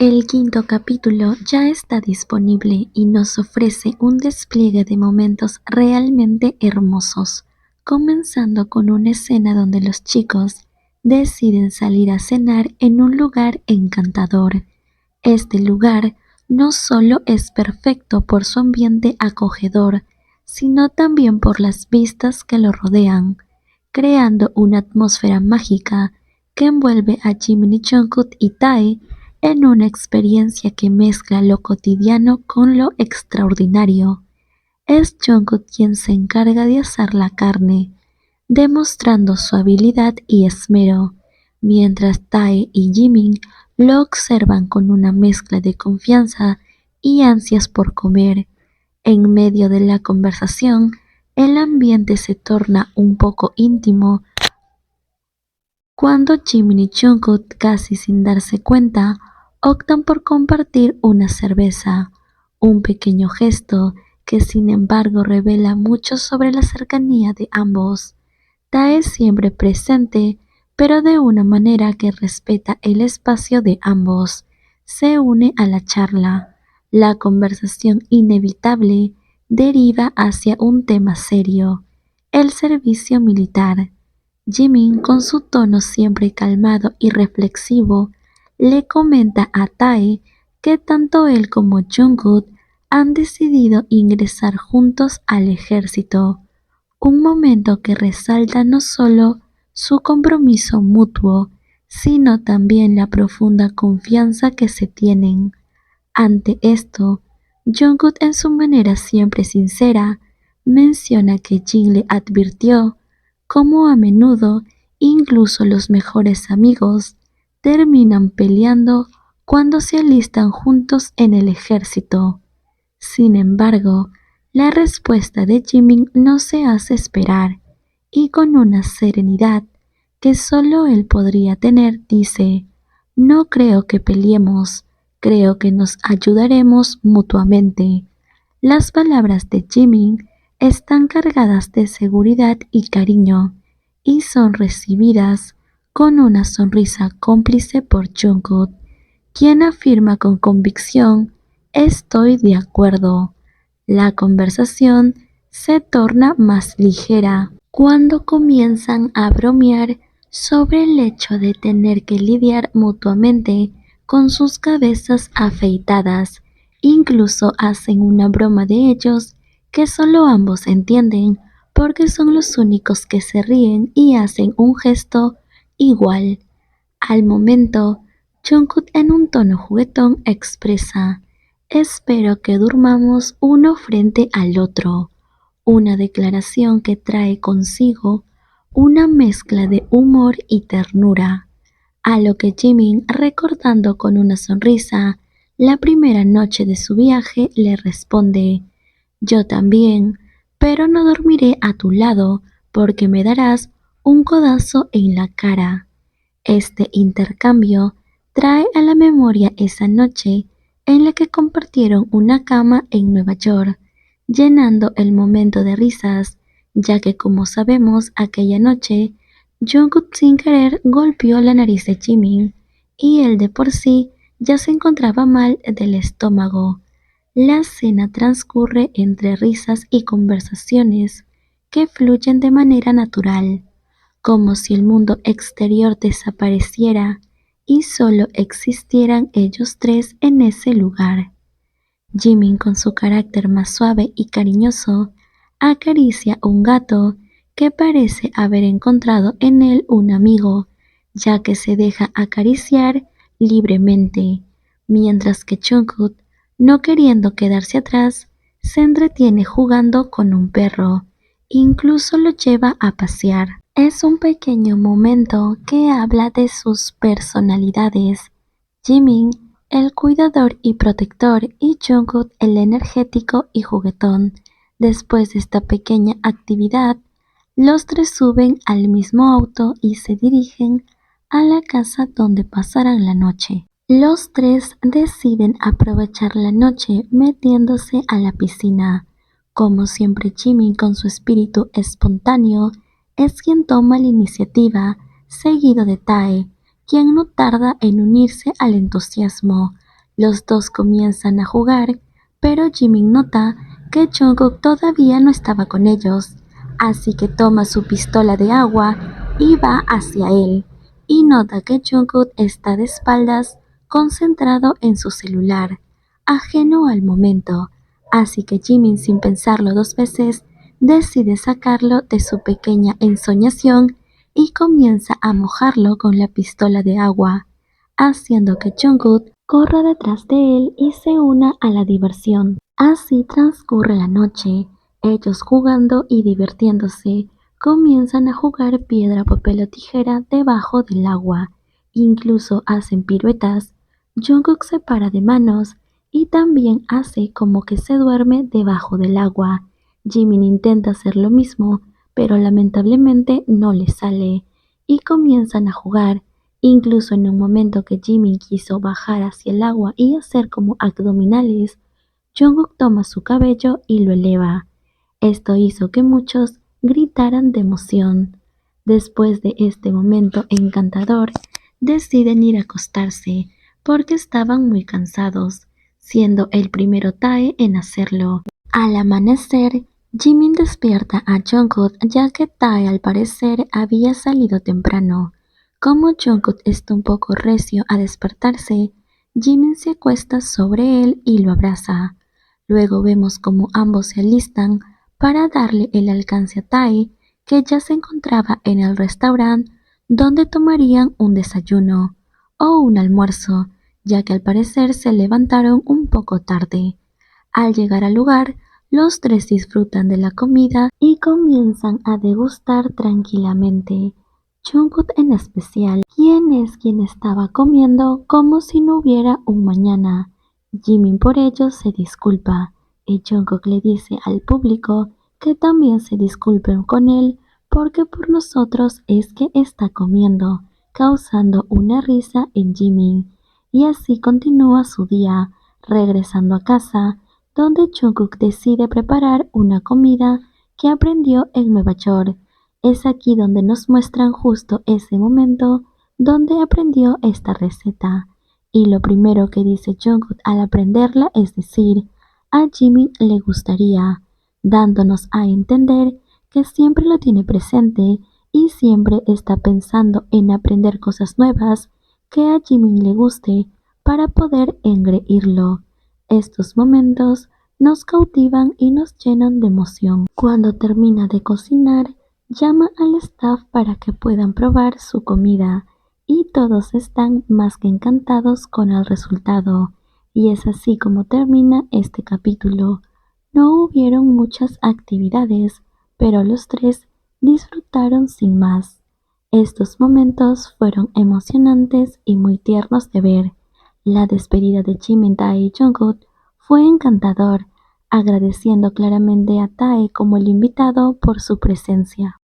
El quinto capítulo ya está disponible y nos ofrece un despliegue de momentos realmente hermosos, comenzando con una escena donde los chicos deciden salir a cenar en un lugar encantador. Este lugar no solo es perfecto por su ambiente acogedor, sino también por las vistas que lo rodean, creando una atmósfera mágica que envuelve a Jimin y Jungkook y Tae en una experiencia que mezcla lo cotidiano con lo extraordinario. Es Jungkook quien se encarga de asar la carne, demostrando su habilidad y esmero, mientras Tae y Jimin lo observan con una mezcla de confianza y ansias por comer. En medio de la conversación, el ambiente se torna un poco íntimo cuando Jimin y Jungkook, casi sin darse cuenta, optan por compartir una cerveza, un pequeño gesto que sin embargo revela mucho sobre la cercanía de ambos. Tae siempre presente, pero de una manera que respeta el espacio de ambos, se une a la charla. La conversación inevitable deriva hacia un tema serio, el servicio militar. Jimin, con su tono siempre calmado y reflexivo, le comenta a Tae que tanto él como Jungkook han decidido ingresar juntos al ejército, un momento que resalta no solo su compromiso mutuo, sino también la profunda confianza que se tienen. Ante esto, Jungkook en su manera siempre sincera menciona que Jin le advirtió cómo a menudo incluso los mejores amigos terminan peleando cuando se alistan juntos en el ejército. Sin embargo, la respuesta de Jimin no se hace esperar y con una serenidad que solo él podría tener dice: "No creo que peleemos, creo que nos ayudaremos mutuamente". Las palabras de Jimin están cargadas de seguridad y cariño y son recibidas con una sonrisa cómplice por Jungkook, quien afirma con convicción: "Estoy de acuerdo". La conversación se torna más ligera cuando comienzan a bromear sobre el hecho de tener que lidiar mutuamente con sus cabezas afeitadas. Incluso hacen una broma de ellos que solo ambos entienden porque son los únicos que se ríen y hacen un gesto igual. Al momento, Jungkook en un tono juguetón expresa: "Espero que durmamos uno frente al otro", una declaración que trae consigo una mezcla de humor y ternura, a lo que Jimin, recordando con una sonrisa la primera noche de su viaje, le responde: "Yo también, pero no dormiré a tu lado porque me darás un codazo en la cara". Este intercambio trae a la memoria esa noche en la que compartieron una cama en Nueva York, llenando el momento de risas, ya que como sabemos aquella noche, Jungkook sin querer golpeó la nariz de Jimin y él de por sí ya se encontraba mal del estómago. La cena transcurre entre risas y conversaciones que fluyen de manera natural, como si el mundo exterior desapareciera y solo existieran ellos tres en ese lugar. Jimin, con su carácter más suave y cariñoso, acaricia a un gato que parece haber encontrado en él un amigo, ya que se deja acariciar libremente, mientras que Jungkook, no queriendo quedarse atrás, se entretiene jugando con un perro, incluso lo lleva a pasear. Es un pequeño momento que habla de sus personalidades. Jimin, el cuidador y protector, y Jungkook, el energético y juguetón. Después de esta pequeña actividad, los tres suben al mismo auto y se dirigen a la casa donde pasarán la noche. Los tres deciden aprovechar la noche metiéndose a la piscina. Como siempre, Jimin, con su espíritu espontáneo, es quien toma la iniciativa, seguido de Tae, quien no tarda en unirse al entusiasmo. Los dos comienzan a jugar, pero Jimin nota que Jungkook todavía no estaba con ellos, así que toma su pistola de agua y va hacia él, y nota que Jungkook está de espaldas, concentrado en su celular, ajeno al momento, así que Jimin, sin pensarlo dos veces, decide sacarlo de su pequeña ensoñación y comienza a mojarlo con la pistola de agua, haciendo que Jungkook corra detrás de él y se una a la diversión. Así transcurre la noche, ellos jugando y divirtiéndose, comienzan a jugar piedra, papel o tijera debajo del agua, incluso hacen piruetas. Jungkook se para de manos y también hace como que se duerme debajo del agua. Jimin intenta hacer lo mismo, pero lamentablemente no le sale, y comienzan a jugar. Incluso en un momento que Jimin quiso bajar hacia el agua y hacer como abdominales, Jungkook toma su cabello y lo eleva. Esto hizo que muchos gritaran de emoción. Después de este momento encantador, deciden ir a acostarse porque estaban muy cansados, siendo el primero Tae en hacerlo. Al amanecer, Jimin despierta a Jungkook ya que Tae al parecer había salido temprano. Como Jungkook está un poco recio a despertarse, Jimin se acuesta sobre él y lo abraza. Luego vemos como ambos se alistan para darle el alcance a Tae, que ya se encontraba en el restaurante donde tomarían un desayuno o un almuerzo, ya que al parecer se levantaron un poco tarde. Al llegar al lugar, los tres disfrutan de la comida y comienzan a degustar tranquilamente. Jungkook en especial, quien estaba comiendo como si no hubiera un mañana. Jimin por ello se disculpa, y Jungkook le dice al público que también se disculpen con él porque por nosotros es que está comiendo, causando una risa en Jimin. Y así continúa su día, regresando a casa, donde Jungkook decide preparar una comida que aprendió en Nueva York. Es aquí donde nos muestran justo ese momento donde aprendió esta receta. Y lo primero que dice Jungkook al aprenderla es decir, a Jimin le gustaría, dándonos a entender que siempre lo tiene presente y siempre está pensando en aprender cosas nuevas que a Jimin le guste para poder engreírlo. Estos momentos nos cautivan y nos llenan de emoción. Cuando termina de cocinar, llama al staff para que puedan probar su comida y todos están más que encantados con el resultado. Y es así como termina este capítulo. No hubieron muchas actividades, pero los tres disfrutaron sin más. Estos momentos fueron emocionantes y muy tiernos de ver. La despedida de Jimin, Tae y Jungkook fue encantador, agradeciendo claramente a Tae como el invitado por su presencia.